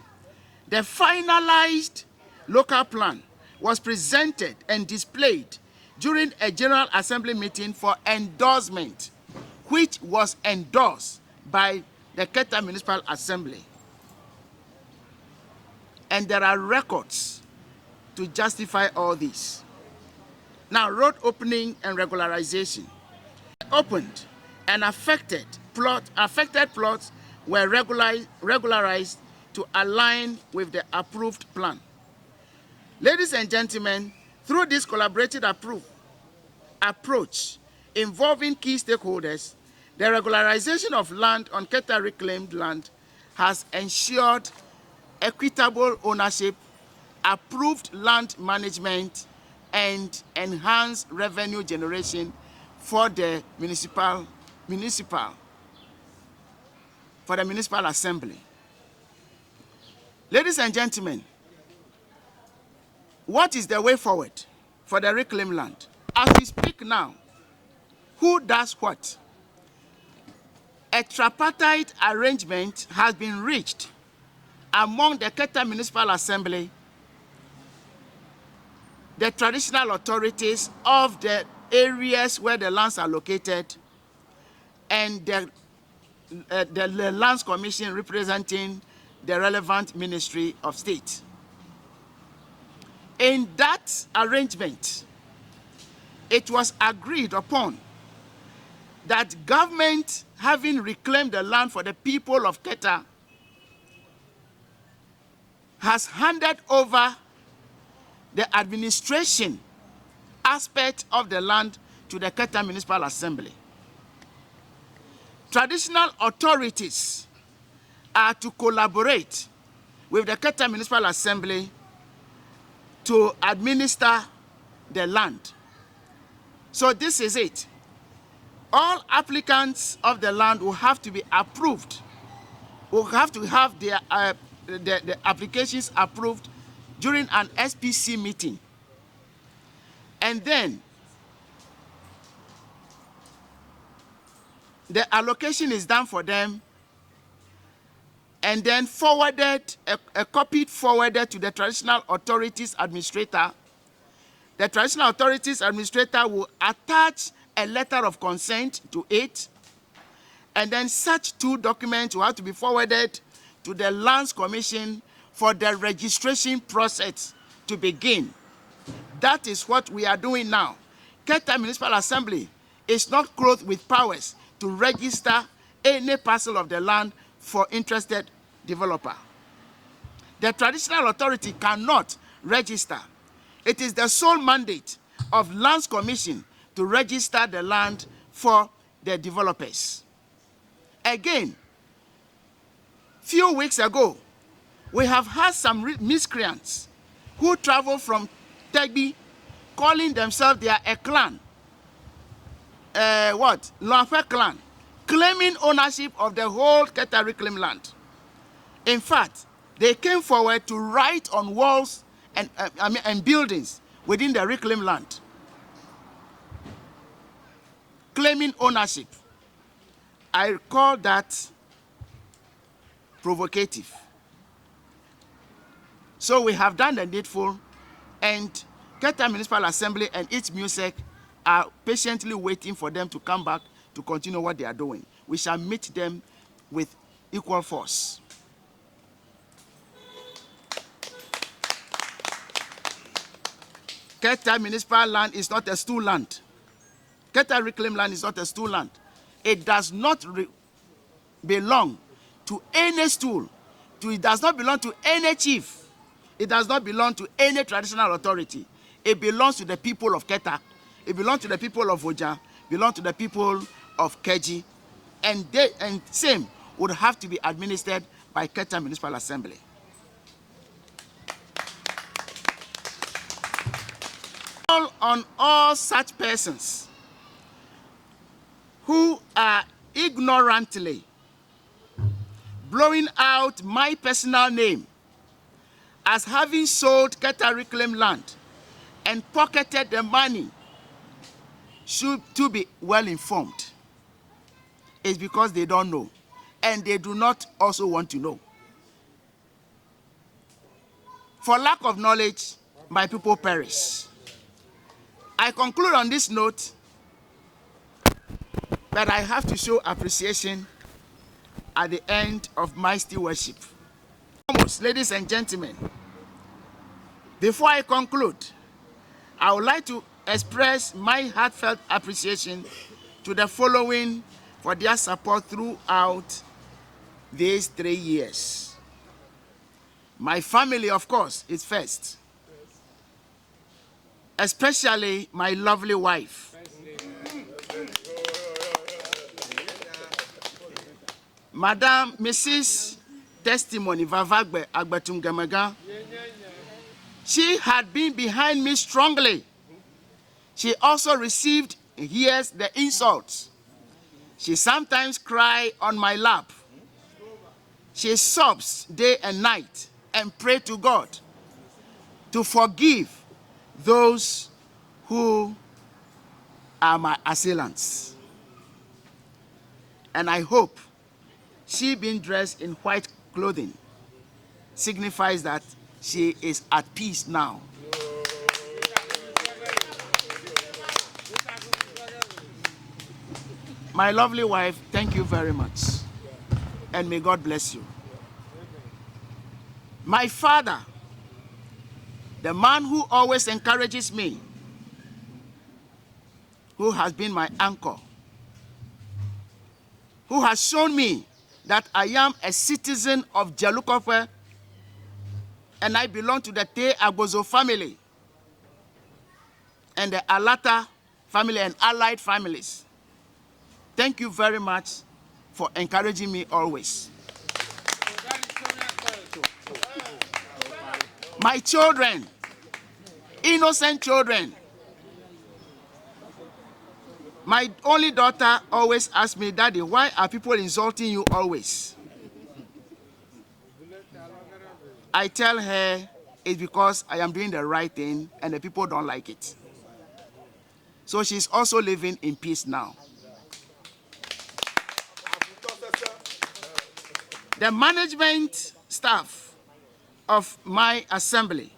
Speaker 1: The finalized local plan was presented and displayed during a General Assembly meeting for endorsement, which was endorsed by the Keta Municipal Assembly. And there are records to justify all this. Now, road opening and regularization. Opened and affected plots were regularized to align with the approved plan. Ladies and gentlemen, through this collaborative approach involving key stakeholders, the regularization of land on Keta Reclaimed Land has ensured equitable ownership, approved land management, and enhanced revenue generation for the municipal assembly. Ladies and gentlemen, what is the way forward for the reclaimed land? As we speak now, who does what? A tripartite arrangement has been reached among the Keta Municipal Assembly, the traditional authorities of the areas where the lands are located, and the Lands Commission representing the relevant Ministry of State. In that arrangement, it was agreed upon that government, having reclaimed the land for the people of Keta, has handed over the administration aspect of the land to the Keta Municipal Assembly. Traditional authorities are to collaborate with the Keta Municipal Assembly to administer the land. So this is it. All applicants of the land will have to be approved, will have to have their the applications approved during an SPC meeting. And then the allocation is done for them, and then forwarded, a copy forwarded to the traditional authorities administrator. The traditional authorities administrator will attach a letter of consent to it, and then such two documents will have to be forwarded to the Lands Commission for the registration process to begin. That is what we are doing now. Keta Municipal Assembly is not clothed with powers to register any parcel of the land for interested developer. The traditional authority cannot register. It is the sole mandate of Lands Commission to register the land for the developers. Again, few weeks ago, we have had some miscreants who travel from Tegbi, calling themselves they are a clan. Longfe clan, claiming ownership of the whole Keta Reclaim Land. In fact, they came forward to write on walls and buildings within the reclaimed land, claiming ownership. I call that provocative. So we have done the needful, and Keta Municipal Assembly and its MUSEC are patiently waiting for them to come back to continue what they are doing. We shall meet them with equal force. Keta Municipal Land is not a stool land. Keta Reclaim Land is not a stool land. It does not belong to any stool. It does not belong to any chief. It does not belong to any traditional authority. It belongs to the people of Keta. It belongs to the people of Oja, belongs to the people of Keji, and same would have to be administered by Keta Municipal Assembly. On all such persons who are ignorantly blowing out my personal name as having sold Keta Reclaim Land and pocketed the money should to be well informed. It's because they don't know, and they do not also want to know. For lack of knowledge, my people perish. I conclude on this note that I have to show appreciation at the end of my stewardship. Almost, ladies and gentlemen, before I conclude, I would like to express my heartfelt appreciation to the following for their support throughout these 3 years. My family, of course, is first, especially my lovely wife. Madam Mrs. Testimony Vavagbe Agbetum Gemegah. She had been behind me strongly. She also received, hears the insults. She sometimes cries on my lap. She sobs day and night and prays to God to forgive those who are my assailants. And I hope she being dressed in white clothing signifies that she is at peace now. My lovely wife, thank you very much. And may God bless you. My father, the man who always encourages me, who has been my anchor, who has shown me that I am a citizen of Jalukofe and I belong to the Te Agbozo family and the Alata family and allied families. Thank you very much for encouraging me always. My children, innocent children. My only daughter always asks me, Daddy, why are people insulting you always? I tell her it's because I am doing the right thing and the people don't like it. So she's also living in peace now. The management staff of my assembly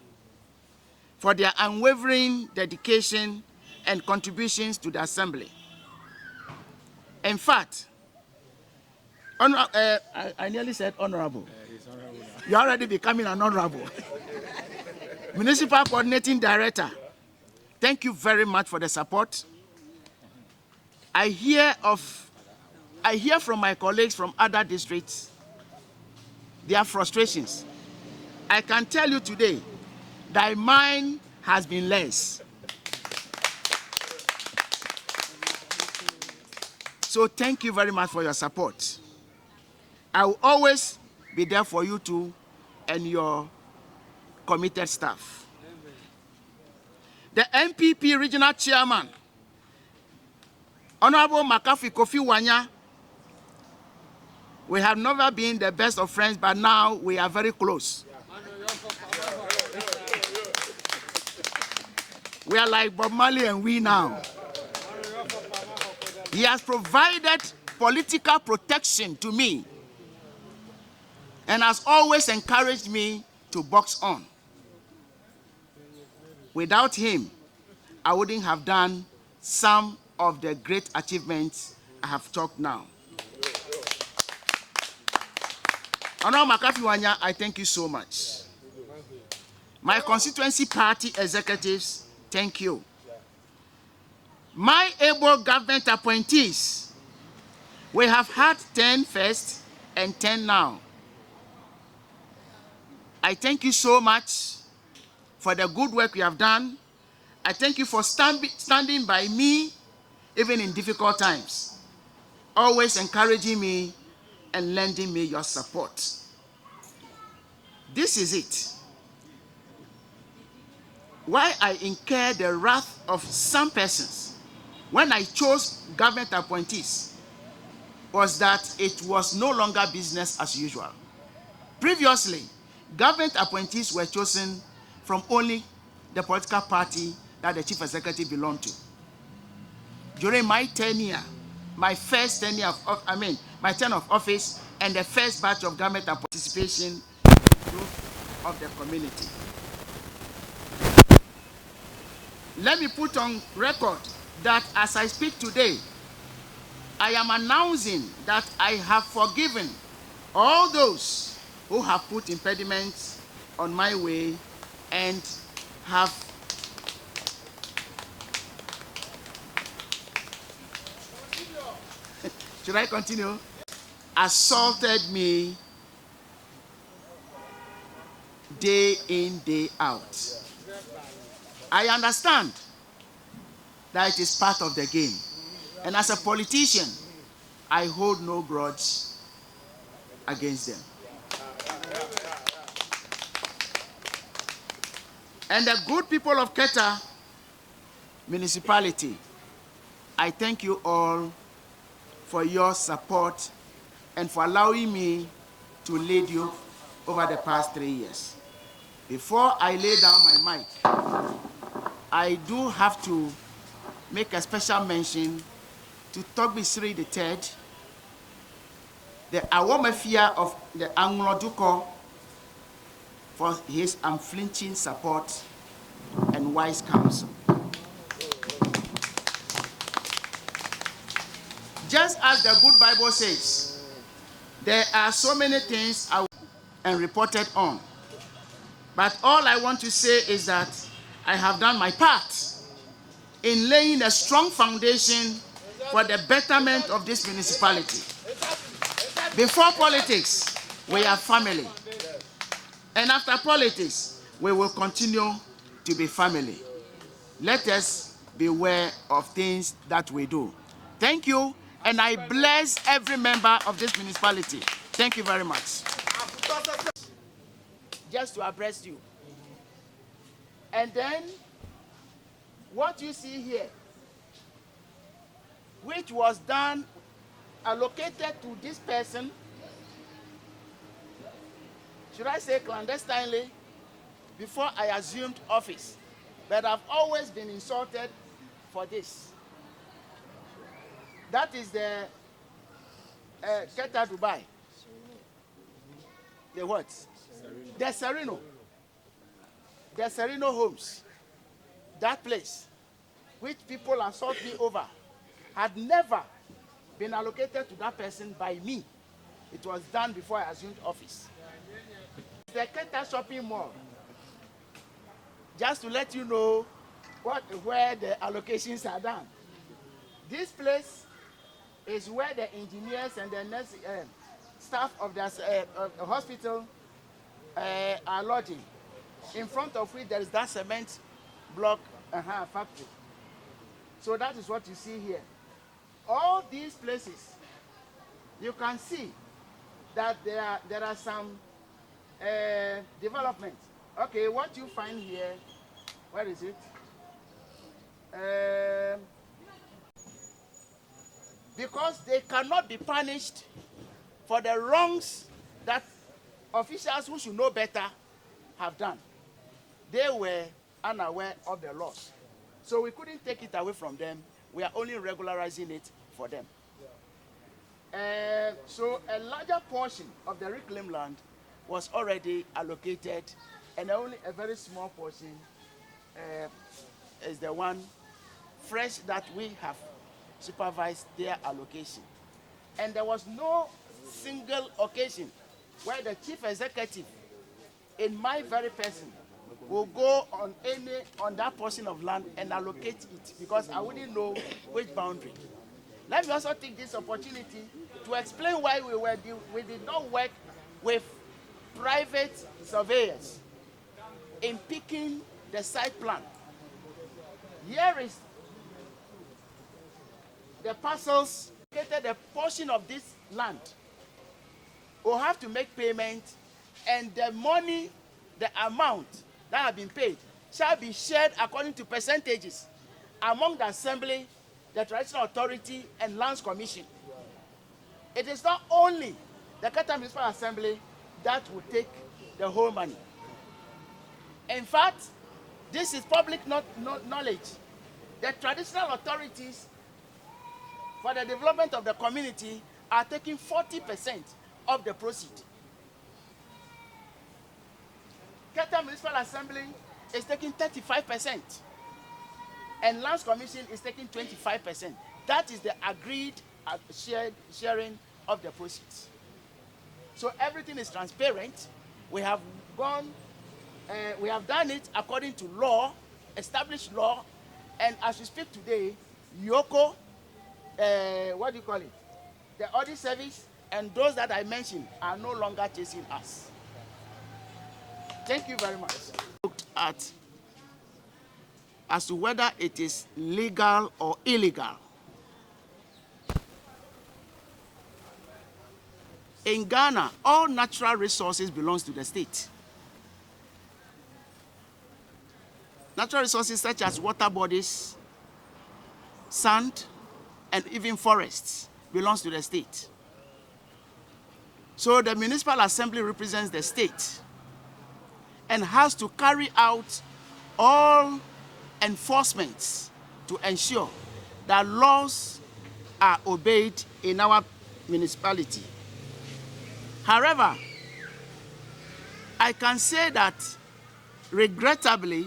Speaker 1: for their unwavering dedication and contributions to the assembly. In fact, I nearly said honorable. You're already becoming an honorable. Municipal Coordinating Director, thank you very much for the support. I hear from my colleagues from other districts their frustrations. I can tell you today that mine has been less. So thank you very much for your support. I will always be there for you too and your committed staff. The MPP Regional Chairman, Honorable Makafi Kofi Wanya, we have never been the best of friends, but now we are very close. We are like Bob Marley and we now. He has provided political protection to me and has always encouraged me to box on. Without him, I wouldn't have done some of the great achievements I have talked now. Honorable Makafi Wanya, I thank you so much. My constituency party executives, thank you. My able government appointees, we have had 10 first and 10 now. I thank you so much for the good work you have done. I thank you for standing by me even in difficult times, always encouraging me and lending me your support. This is it. Why I incur the wrath of some persons when I chose government appointees was that it was no longer business as usual. Previously, government appointees were chosen from only the political party that the chief executive belonged to. During my tenure, my term of office, and the first batch of government and participation of the community. Let me put on record that as I speak today, I am announcing that I have forgiven all those who have put impediments on my way and have should I continue? Assaulted me day in, day out. I understand that it is part of the game. And as a politician, I hold no grudge against them. And the good people of Keta municipality, I thank you all for your support and for allowing me to lead you over the past 3 years. Before I lay down my mic, I do have to make a special mention to Togbi Sri III, the Awomafia of the Anglo-Duko, for his unflinching support and wise counsel. Just as the good Bible says, there are so many things and reported on. But all I want to say is that I have done my part in laying a strong foundation for the betterment of this municipality. Before politics, we are family. And after politics, we will continue to be family. Let us beware of things that we do. Thank you, and I bless every member of this municipality. Thank you very much. Just to address you. And then, what you see here, which was done, allocated to this person, should I say clandestinely, before I assumed office. But I've always been insulted for this. That is the Keta Dubai. The what? The Sereno. The Sereno Homes. That place, which people assault me over, had never been allocated to that person by me. It was done before I assumed office. The Keta Shopping Mall. Just to let you know where the allocations are done. This place is where the engineers and the staff of the hospital are lodging. In front of which there is that cement block factory. So that is what you see here. All these places, you can see that there are some development. Okay, what you find here, where is it? Because they cannot be punished for the wrongs that officials who should know better have done. They were unaware of the laws. So we couldn't take it away from them. We are only regularizing it for them. So a larger portion of the reclaimed land was already allocated, and only a very small portion is the one fresh that we have supervised their allocation. And there was no single occasion where the chief executive, in my very person, will go on that portion of land and allocate it, because I wouldn't know which boundary. Let me also take this opportunity to explain why we did not work with private surveyors in picking the site plan. Here is the parcels, the portion of this land will have to make payment, and the money, the amount that have been paid shall be shared according to percentages among the assembly, the traditional authority, and lands commission. It is not only the Keta Municipal Assembly that will take the whole money. In fact, this is public knowledge. The traditional authorities for the development of the community are taking 40% of the proceed. Keta Municipal Assembly is taking 35%, and Lands Commission is taking 25%. That is the agreed sharing of the proceeds. So everything is transparent. We have done it according to law, established law, and as we speak today, Yoko, what do you call it? The audit service and those that I mentioned are no longer chasing us. Thank you very much. Looked at as to whether it is legal or illegal. In Ghana, all natural resources belongs to the state. Natural resources such as water bodies, sand, and even forests belongs to the state. So the municipal assembly represents the state and has to carry out all enforcements to ensure that laws are obeyed in our municipality. However, I can say that, regrettably,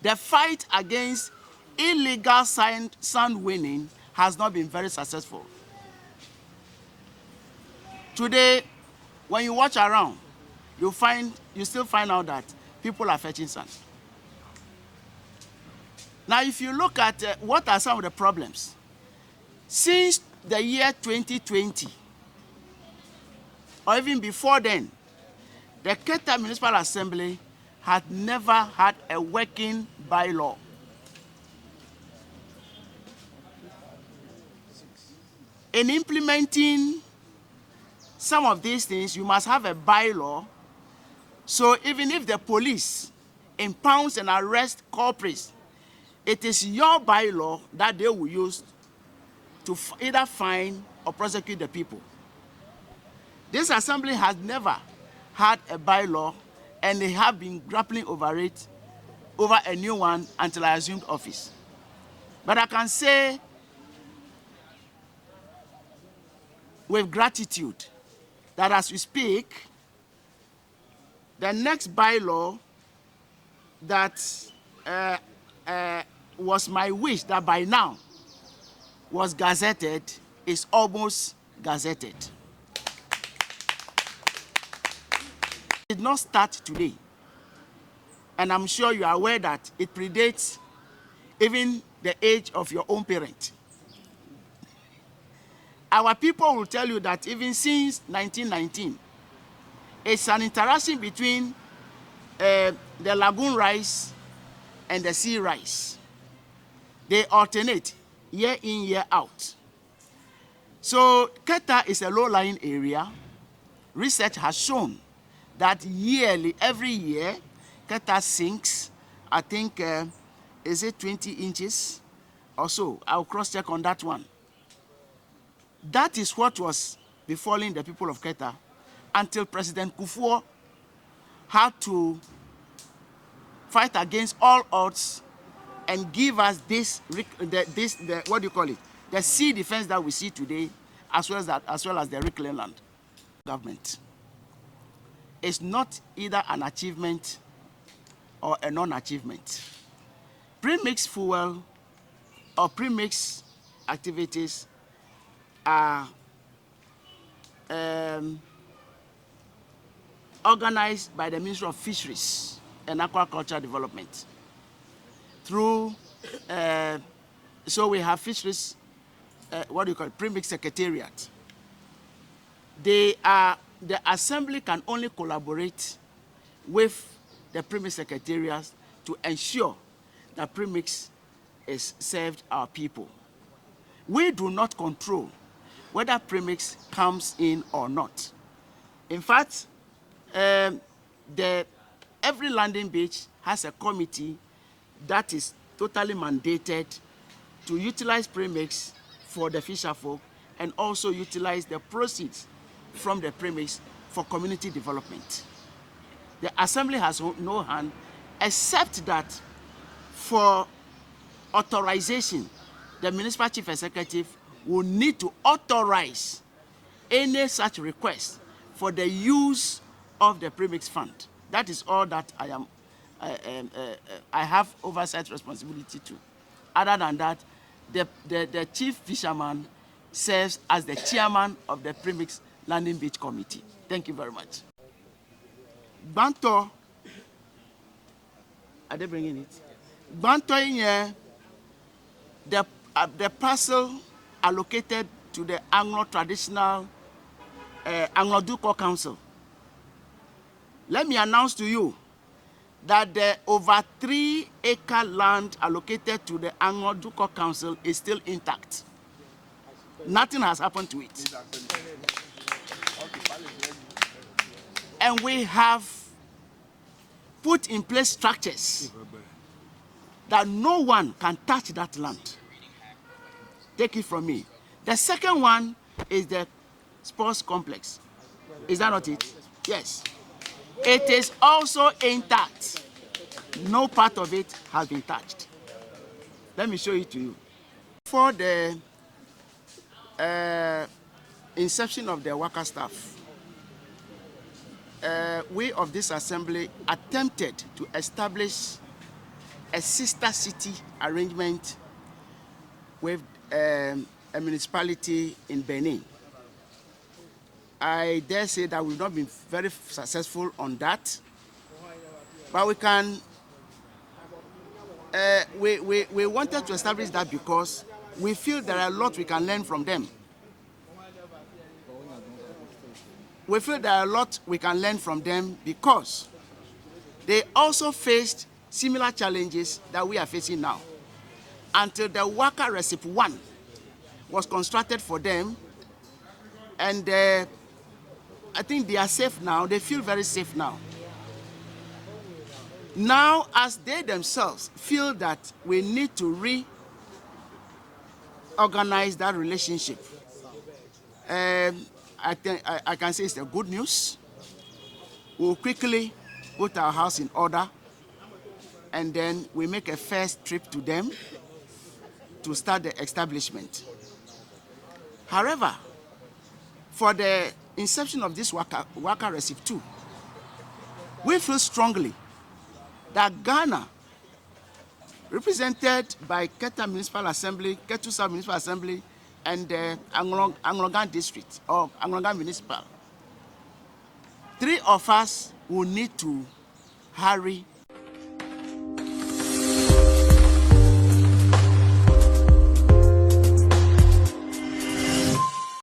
Speaker 1: the fight against illegal sand winning has not been very successful. Today, when you watch around, you still find out that people are fetching sand. Now, if you look at what are some of the problems, since the year 2020, or even before then, the Keta Municipal Assembly had never had a working bylaw. In implementing some of these things, you must have a bylaw. So even if the police impounds and arrests culprits, it is your bylaw that they will use to either fine or prosecute the people. This assembly has never had a bylaw, and they have been grappling over a new one until I assumed office. But I can say with gratitude that as we speak, the next bylaw that was my wish that by now was gazetted is almost gazetted. It did not start today, and I'm sure you are aware that it predates even the age of your own parent. Our people will tell you that even since 1919, it's an interaction between the lagoon rice and the sea rice. They alternate year in, year out. So Keta is a low-lying area. Research has shown that yearly, every year, Keta sinks, I think, is it 20 inches or so? I'll cross-check on that one. That is what was befalling the people of Keta until President Kufuor had to fight against all odds and give us what do you call it? The sea defense that we see today, as well as the Reclaim Land government. It's not either an achievement or a non-achievement. Pre-mixed fuel or pre-mixed activities are organized by the Ministry of Fisheries and Aquaculture Development through, so we have fisheries, what do you call it, pre-mixed secretariat. The assembly can only collaborate with the pre-mix secretariats to ensure that pre-mix is served our people. We do not control whether premix comes in or not. In fact, every landing beach has a committee that is totally mandated to utilize premix for the fisher folk and also utilize the proceeds from the premix for community development. The assembly has no hand except that for authorization, the municipal chief executive will need to authorize any such request for the use of the premix fund. That is all that I have oversight responsibility to. Other than that, the chief fisherman serves as the chairman of the premix landing beach committee. Thank you very much. Banto, are they bringing it? Banto in here, the parcel allocated to the Anglo traditional Anglo Ducal Council. Let me announce to you that the over 3-acre land allocated to the Anglo Ducal Council is still intact. Nothing has happened to it. And we have put in place structures that no one can touch that land. Take it from me. The second one is the sports complex. Is that not it? Yes. It is also intact. No part of it has been touched. Let me show it to you. For the inception of the worker staff, we of this assembly attempted to establish a sister city arrangement with a municipality in Benin. I dare say that we've not been very successful on that, but we can. We wanted to establish that because we feel there are a lot we can learn from them. We feel there are a lot we can learn from them because they also faced similar challenges that we are facing now. Until the worker recipe 1 was constructed for them, and I think they are safe now. They feel very safe now. Now, as they themselves feel that we need to reorganize that relationship, I can say it's the good news. We'll quickly put our house in order, and then we make a first trip to them to start the establishment. However, for the inception of this worker recipe 2, we feel strongly that Ghana, represented by Keta Municipal Assembly, Ketu South Municipal Assembly, and the Anglogan District, or Anglogan Municipal, 3 of us will need to hurry